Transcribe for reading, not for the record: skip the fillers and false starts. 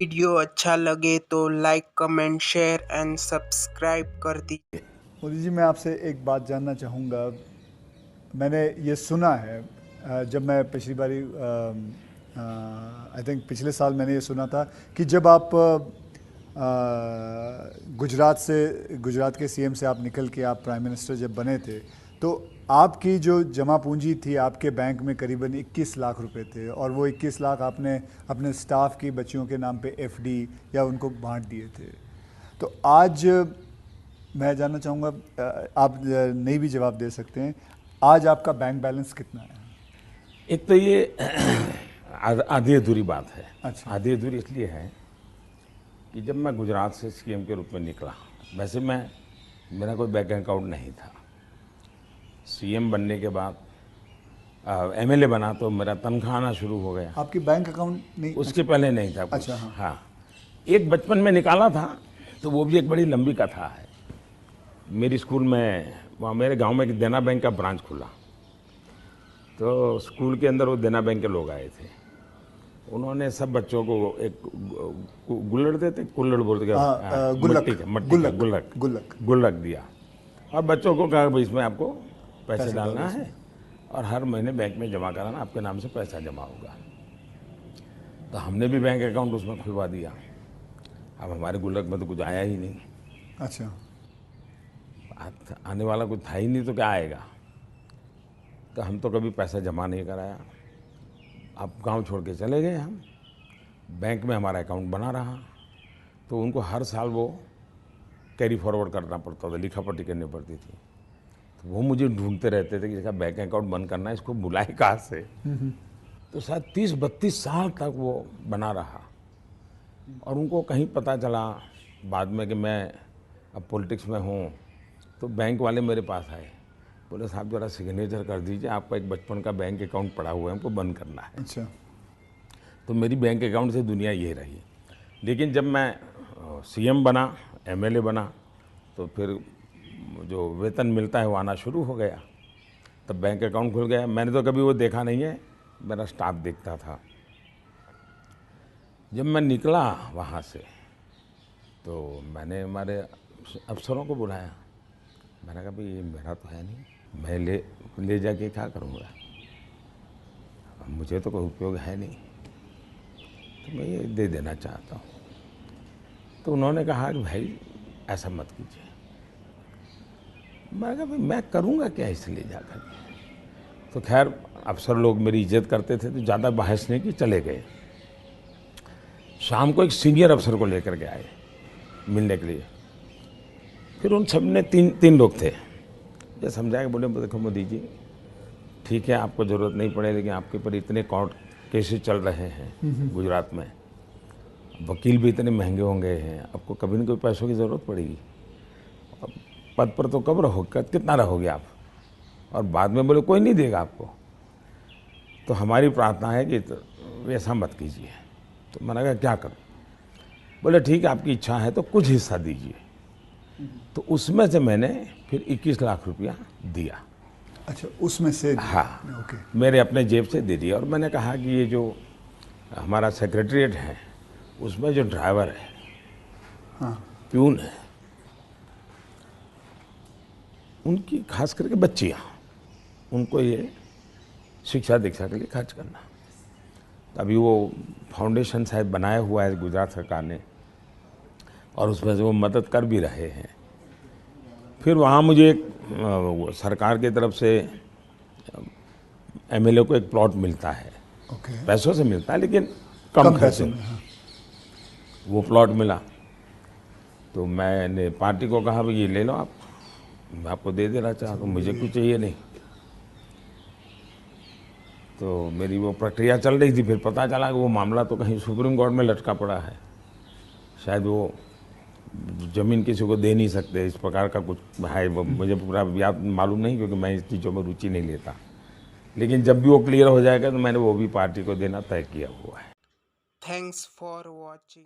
Video अच्छा लगे तो like comment share and subscribe कर दीजिए। मोदी जी, मैं आपसे एक बात जानना चाहूँगा। मैंने ये सुना है, जब मैं पिछली बारी आई थिंक पिछले साल मैंने ये सुना था कि जब आप गुजरात के सीएम से आप निकल के आप प्राइम मिनिस्टर जब बने थे, तो आपकी जो जमा पूंजी थी आपके बैंक में करीबन 21 लाख रुपए थे, और वो 21 लाख आपने अपने स्टाफ की बच्चियों के नाम पे एफडी या उनको बांट दिए थे। तो आज मैं जानना चाहूँगा, आप नहीं भी जवाब दे सकते हैं, आज आपका बैंक बैलेंस कितना है? एक तो ये आधी अधूरी बात है। अच्छा। आधी अधूरी इसलिए है कि जब मैं गुजरात से सीएम के रूप में निकला, वैसे मेरा कोई बैंक अकाउंट नहीं था। सीएम बनने के बाद एमएलए बना तो मेरा तनख्वाह आना शुरू हो गया। आपकी बैंक अकाउंट नहीं? उसके पहले नहीं था कुछ। अच्छा, हाँ। हाँ, एक बचपन में निकाला था, तो वो भी एक बड़ी लंबी कथा है। मेरी स्कूल में वहाँ मेरे गांव में एक देना बैंक का ब्रांच खुला, तो स्कूल के अंदर वो देना बैंक के लोग आए थे। उन्होंने सब बच्चों को एक गुल्लड़ देते, कुल्लड़ बोलते, गुल्लक दिया, और बच्चों को कहा भाई इसमें आपको पैसे डालना है और हर महीने बैंक में जमा कराना, आपके नाम से पैसा जमा होगा। तो हमने भी बैंक अकाउंट उसमें खुलवा दिया। अब हमारे गुल्लक में तो कुछ आया ही नहीं। अच्छा। आने वाला कुछ था ही नहीं, तो क्या आएगा। तो हम तो कभी पैसा जमा नहीं कराया। अब गांव छोड़ के चले गए हम। बैंक में हमारा अकाउंट बना रहा, तो उनको हर साल वो कैरी फॉरवर्ड करना पड़ता था, लिखापट्टी करनी पड़ती थी। तो वो मुझे ढूंढते रहते थे कि इसका बैंक अकाउंट बंद करना है, इसको बुलाए कहाँ से। तो शायद 30-32 साल तक वो बना रहा, और उनको कहीं पता चला बाद में कि मैं अब पॉलिटिक्स में हूँ, तो बैंक वाले मेरे पास आए, बोले साहब जरा सिग्नेचर कर दीजिए, आपका एक बचपन का बैंक अकाउंट पड़ा हुआ है, हमको बंद करना है। अच्छा। तो मेरी बैंक अकाउंट से दुनिया ये रही। लेकिन जब मैं सीएम बना, एमएलए बना, तो फिर जो वेतन मिलता है वो आना शुरू हो गया, तब बैंक अकाउंट खुल गया। मैंने तो कभी वो देखा नहीं है, मेरा स्टाफ देखता था। जब मैं निकला वहाँ से, तो मैंने हमारे अफसरों को बुलाया। मैंने कहा भाई ये मेरा तो है नहीं, मैं ले जाके क्या करूँगा, मुझे तो कोई उपयोग है नहीं, तो मैं ये दे देना चाहता हूँ। तो उन्होंने कहा कि भाई ऐसा मत कीजिए। मैंने कहा भाई मैं करूँगा क्या इसे ले जाकर के। तो खैर अफसर लोग मेरी इज्जत करते थे, तो ज़्यादा बहस नहीं की, चले गए। शाम को एक सीनियर अफसर को लेकर के आए मिलने के लिए। फिर उन सब ने तीन लोग थे, ये समझाया, बोले देखो मोदी जी, ठीक है आपको ज़रूरत नहीं पड़े, लेकिन आपके ऊपर इतने कोर्ट केसेस चल रहे हैं गुजरात में, वकील भी इतने महंगे होंगे हैं, आपको कभी न कभी पैसों की ज़रूरत पड़ेगी। अब पद पर तो कब रहोगे, कितना रहोगे आप। और बाद में बोले कोई नहीं देगा आपको। तो हमारी प्रार्थना है कि ऐसा मत कीजिए। तो मैंने कहा क्या करूँ। बोले ठीक है आपकी इच्छा है तो कुछ हिस्सा दीजिए। तो उसमें से मैंने फिर 21 लाख रुपया दिया। अच्छा, उसमें से? हाँ, ओके। मेरे अपने जेब से दे दिया। और मैंने कहा कि ये जो हमारा सेक्रेटरीट है, उसमें जो ड्राइवर है, हाँ, प्यून है, उनकी खास करके बच्चियाँ, उनको ये शिक्षा दीक्षा के लिए खर्च करना। अभी वो फाउंडेशन शायद बनाया हुआ है गुजरात सरकार ने, और उसमें से वो मदद कर भी रहे हैं। फिर वहाँ मुझे एक सरकार की तरफ से एमएलए को एक प्लॉट मिलता है। ओके। पैसों से मिलता है लेकिन कम खर्चे में। हाँ। वो प्लॉट मिला, तो मैंने पार्टी को कहा भाई ये ले लो आप, मैं आपको दे देना चाहता हूँ, मुझे कुछ चाहिए नहीं। तो मेरी वो प्रक्रिया चल रही थी। फिर पता चला कि वो मामला तो कहीं सुप्रीम कोर्ट में लटका पड़ा है, शायद वो ज़मीन किसी को दे नहीं सकते, इस प्रकार का कुछ है। मुझे पूरा याद मालूम नहीं, क्योंकि मैं इस चीज़ों में रुचि नहीं लेता। लेकिन जब भी वो क्लियर हो जाएगा तो मैंने वो भी पार्टी को देना तय किया हुआ है। Thanks for watching.